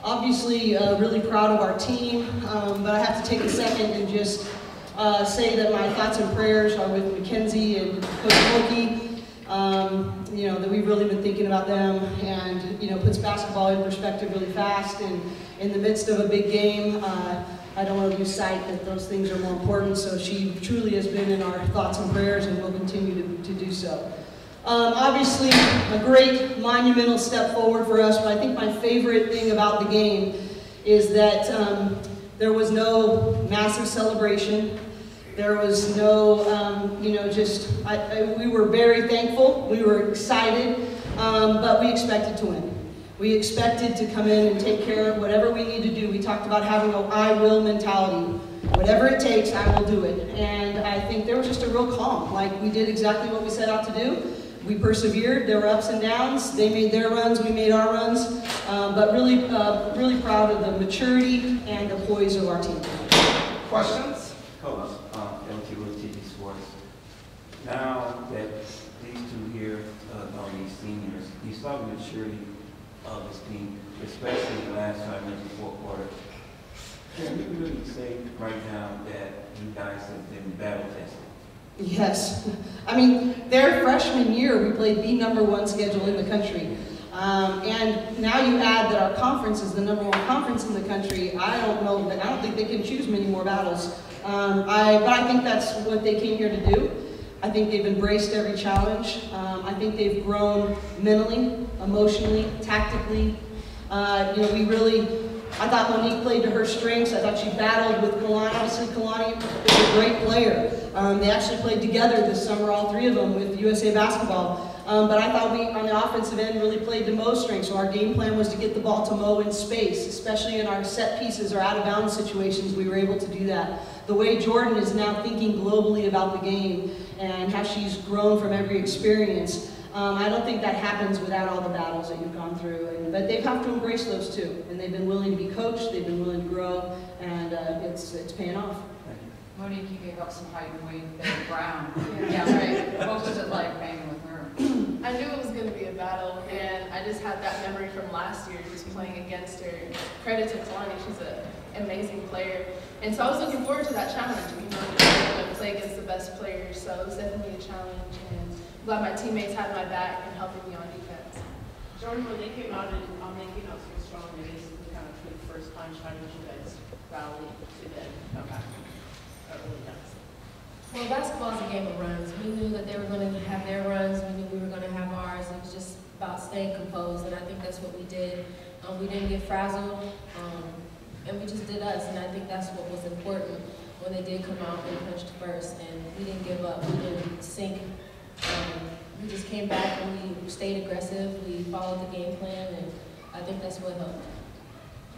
Obviously, really proud of our team, but I have to take a second and just say that my thoughts and prayers are with Mackenzie and Coach Wilkie. You know, that we've really been thinking about them, and you know, puts basketball in perspective really fast. And in the midst of a big game, I don't want to lose sight that those things are more important. So she truly has been in our thoughts and prayers, and will continue to do so. Obviously, a great monumental step forward for us, but I think my favorite thing about the game is that there was no massive celebration. There was no, you know, just, we were very thankful, we were excited, but we expected to win. We expected to come in and take care of whatever we need to do. We talked about having an I will mentality. Whatever it takes, I will do it. And I think there was just a real calm. Like, we did exactly what we set out to do. We persevered. There were ups and downs. They made their runs, we made our runs. But really, really proud of the maturity and the poise of our team. Questions? Coach, with TV Sports. Now that these two here are these seniors, you saw the maturity of this team, especially the last time in the fourth quarter. Can you really say right now that you guys have been battle tested? Yes. I mean, their freshman year, we played the #1 schedule in the country. And now you add that our conference is the #1 conference in the country. I don't think they can choose many more battles. But I think that's what they came here to do. I think they've embraced every challenge. I think they've grown mentally, emotionally, tactically. You know, I thought Monique played to her strengths. I thought she battled with Kalani. Obviously, Kalani is a great player. They actually played together this summer, all three of them, with USA Basketball. But I thought we, on the offensive end, really played to Mo's strengths. So our game plan was to get the ball to Mo in space, especially in our set pieces or out-of-bounds situations. We were able to do that. The way Jordan is now thinking globally about the game and how she's grown from every experience, I don't think that happens without all the battles that you've gone through. But they have to embrace those too. And they've been willing to be coached, they've been willing to grow, and it's paying off. Monique, you gave up some height and weight there, Brown. Yeah, right. What was it like banging with her? I knew it was going to be a battle, and I just had that memory from last year, just playing against her. Credit to Kalani, she's an amazing player. And so I was looking forward to that challenge, you know, to play against the best players. So it was definitely a challenge, and I'm glad my teammates had my back and helping me on defense. Jordan, when they came out and making out so strong, they basically kind of took the first punch. How did you guys rally to then come back? That really does. Well, basketball is a game of runs. We knew that they were going to have their runs. We knew we were going to have ours. It was just about staying composed, and I think that's what we did. We didn't get frazzled, and we just did us, and I think that's what was important when they did come out and punched first, and we didn't give up. We didn't sink. We just came back and we stayed aggressive. We followed the game plan, and I think that's what helped.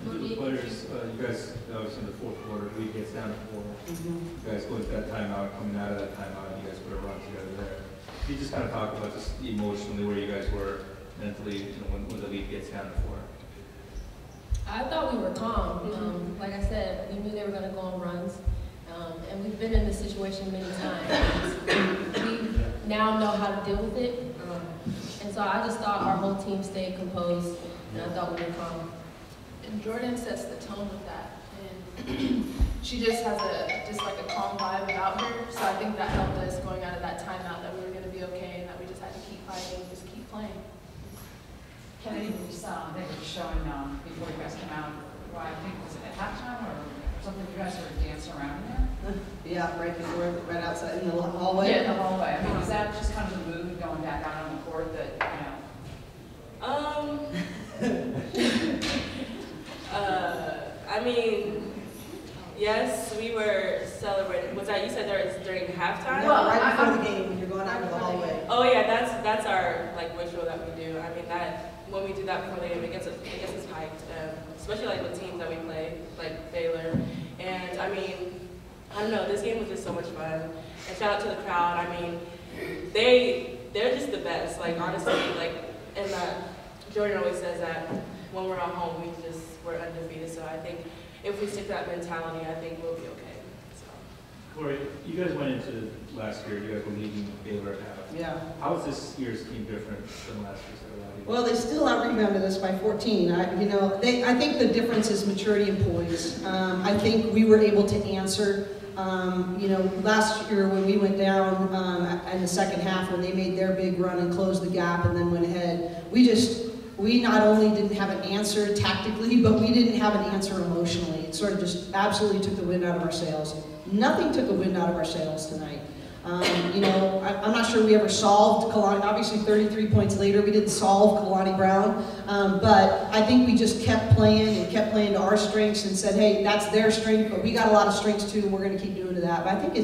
The players, you guys, obviously in the fourth quarter, the lead gets down to 4. You guys go into that timeout, coming out of that timeout, you guys put a run together there. Can you just kind of talk about just emotionally where you guys were mentally, you know, when the lead gets down to 4? I thought we were calm. Like I said, we knew they were going to go on runs, and we've been in this situation many times. We now know how to deal with it, and so I just thought our whole team stayed composed, and I thought we were calm. And Jordan sets the tone with that, and she just has like a calm vibe about her. So I think that helped us going out of that timeout, that we were going to be okay, and that we just had to keep fighting, just keep playing. Kennedy, they were showing before you guys came out. Well, I think was it at halftime or something? You guys were dancing around in there. Yeah, right before, right outside in the hallway. Yeah, in the hallway. I mean, was that just kind of the mood going back out on the court that I mean, yes, we were celebrating. Was that, you said there was during halftime? No, right before the game when you're going out of the hallway. Oh yeah, that's our like ritual that we do. I mean, that when we do that before the game, it gets us hyped, especially like with teams that we play, like Baylor. And I mean, I don't know, this game was just so much fun. And shout out to the crowd. I mean, they're just the best. Like honestly, like and Jordan always says that when we're at home, we're undefeated. So I think if we stick to that mentality, I think we'll be okay. So. Corey, you guys went into last year, you guys were leading Baylor at half. Yeah. How is this year's team different than last year's? Well, they still out-rebounded us by 14. I think the difference is maturity and poise. I think we were able to answer. Last year when we went down in the second half, when they made their big run and closed the gap and then went ahead, we not only didn't have an answer tactically, but we didn't have an answer emotionally. It sort of just absolutely took the wind out of our sails. Nothing took the wind out of our sails tonight. I'm not sure we ever solved Kalani. Obviously, 33 points later, we didn't solve Kalani Brown. But I think we just kept playing to our strengths and said, hey, that's their strength, but we got a lot of strengths too, and we're going to keep doing to that. But I think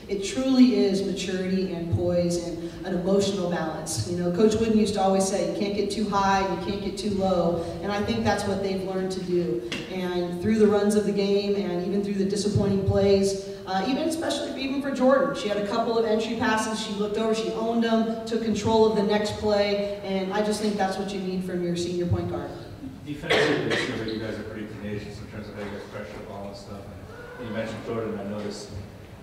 it truly is maturity and poise and an emotional balance. Coach Wooden used to always say, you can't get too high, you can't get too low, and I think that's what they've learned to do. And through the runs of the game and even through the disappointing plays, even for Jordan, she had a couple of entry passes, she looked over, she owned them, took control of the next play, and I just think that's what you need from your senior point guard. Defensively, it seems like you guys are pretty tenacious in terms of how you guys pressure the ball and stuff. And you mentioned Jordan, I noticed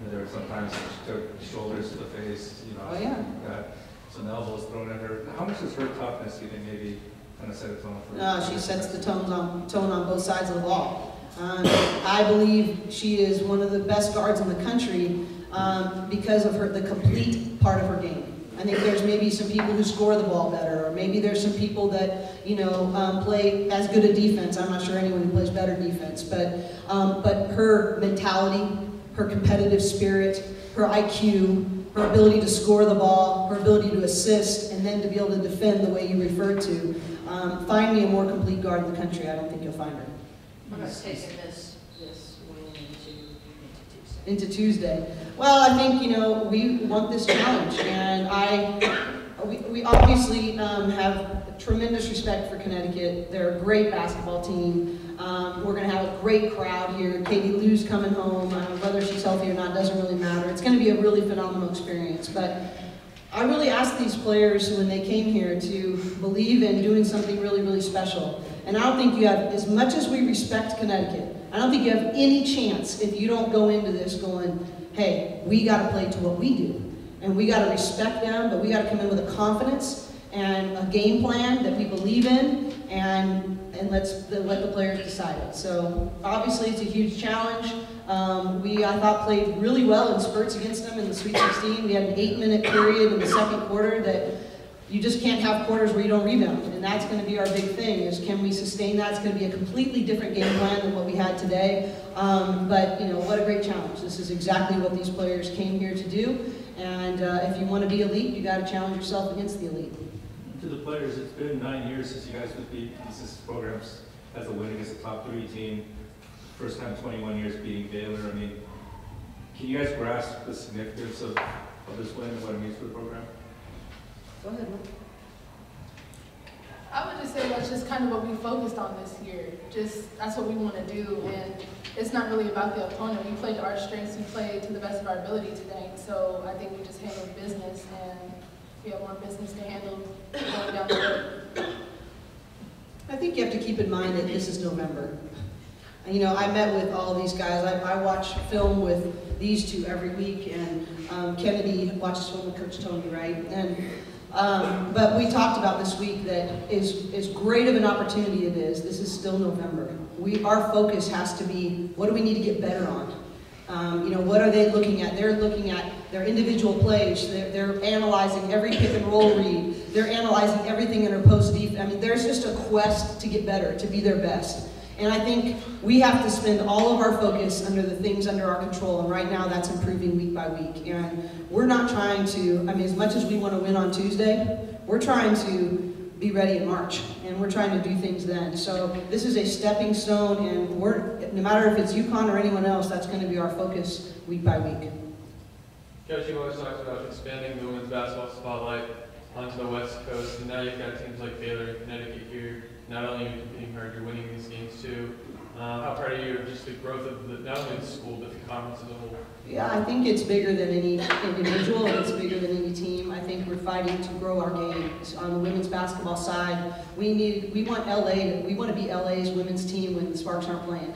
there were sometimes she took shoulders to the face, Oh, yeah. Got some elbows thrown at her. How much does her toughness, do you think, maybe kind of set a tone for She sets the tone on both sides of the ball. I believe she is one of the best guards in the country because of the complete part of her game. I think there's maybe some people who score the ball better, or maybe there's some people that play as good a defense. I'm not sure anyone who plays better defense, but her mentality, her competitive spirit, her IQ, her ability to score the ball, her ability to assist, and then to be able to defend the way you referred to. Find me a more complete guard in the country. I don't think you'll find her. What about taking this win into Tuesday? Well, I think, we want this challenge, and we obviously have tremendous respect for Connecticut. They're a great basketball team. We're going to have a great crowd here. Katie Lou's coming home. Whether she's healthy or not doesn't really matter. It's going to be a really phenomenal experience. But I really asked these players when they came here to believe in doing something really, really special. And I don't think you have, as much as we respect Connecticut, I don't think you have any chance if you don't go into this going, hey, we got to play to what we do. And we got to respect them, but we got to come in with a confidence and a game plan that we believe in, and let the players decide it. So obviously it's a huge challenge. I thought, played really well in spurts against them in the Sweet 16. We had an 8-minute period in the second quarter that you just can't have quarters where you don't rebound, and that's going to be our big thing, is can we sustain that? It's going to be a completely different game plan than what we had today, but what a great challenge. This is exactly what these players came here to do, and if you want to be elite, you got to challenge yourself against the elite. To the players, it's been 9 years since you guys would beat these programs as a win against a top 3 team. First time 21 years beating Baylor. I mean, can you guys grasp the significance of this win and what it means for the program? Go ahead, Mike. I would just say that's just kind of what we focused on this year. That's what we want to do, and it's not really about the opponent. We played to our strengths, we played to the best of our ability today. So I think we just handled business, and we have more business to handle going down the road. I think you have to keep in mind that this is November. I met with all these guys. I watch film with these two every week, and Kennedy watches film with Coach Tony, right? And but we talked about this week that as great of an opportunity it is, this is still November. Our focus has to be, what do we need to get better on? What are they looking at? They're looking at their individual plays. They're analyzing every pick and roll read. They're analyzing everything in their post defense. I mean, there's just a quest to get better, to be their best. And I think we have to spend all of our focus under the things under our control, and right now that's improving week by week. And we're not trying to, as much as we want to win on Tuesday, we're trying to be ready in March, and we're trying to do things then. So this is a stepping stone, and no matter if it's UConn or anyone else, that's going to be our focus week by week. Coach, you always talked about expanding the women's basketball spotlight onto the West Coast, and now you've got teams like Baylor and Connecticut here. Not only are you competing hard, you're winning these games too. How proud are you of just the growth of not only the school, but the conference as a whole? Yeah, I think it's bigger than any individual, and it's bigger than any team. I think we're fighting to grow our game. On the women's basketball side, we want to be LA's women's team when the Sparks aren't playing.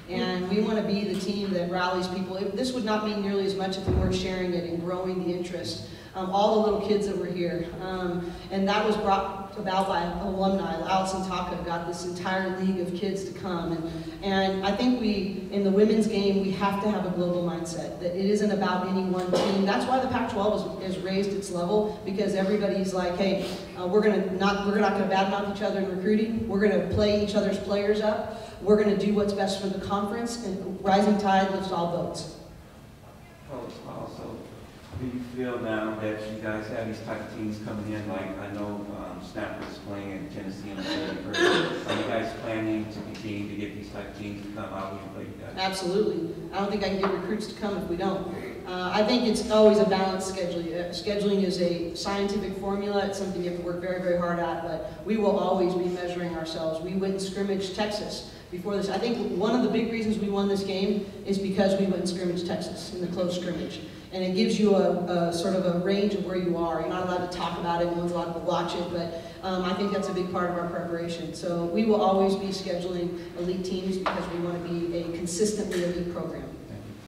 And we want to be the team that rallies people. This would not mean nearly as much if we weren't sharing it and growing the interest. all the little kids that were here. And that was brought about by alumni. Allison Taka got this entire league of kids to come. And I think in the women's game, we have to have a global mindset, that it isn't about any one team. That's why the Pac-12 has raised its level, because everybody's like, hey, we're not going to badmouth each other in recruiting. We're going to play each other's players up. We're going to do what's best for the conference, and rising tide lifts all boats. Coach, also, do you feel now that you guys have these type of teams coming in, like I know Stanford is playing in Tennessee on the 31st. Are you guys planning to continue to get these type of teams to come out here and play you guys? Absolutely. I don't think I can get recruits to come if we don't. I think it's always a balanced scheduling. Scheduling is a scientific formula. It's something you have to work very, very hard at, but we will always be measuring ourselves. We went and scrimmaged Texas before this. I think one of the big reasons we won this game is because we went and scrimmaged Texas in the close scrimmage. And it gives you a sort of a range of where you are. You're not allowed to talk about it, no one's allowed to watch it, but I think that's a big part of our preparation. So we will always be scheduling elite teams because we want to be a consistently elite program.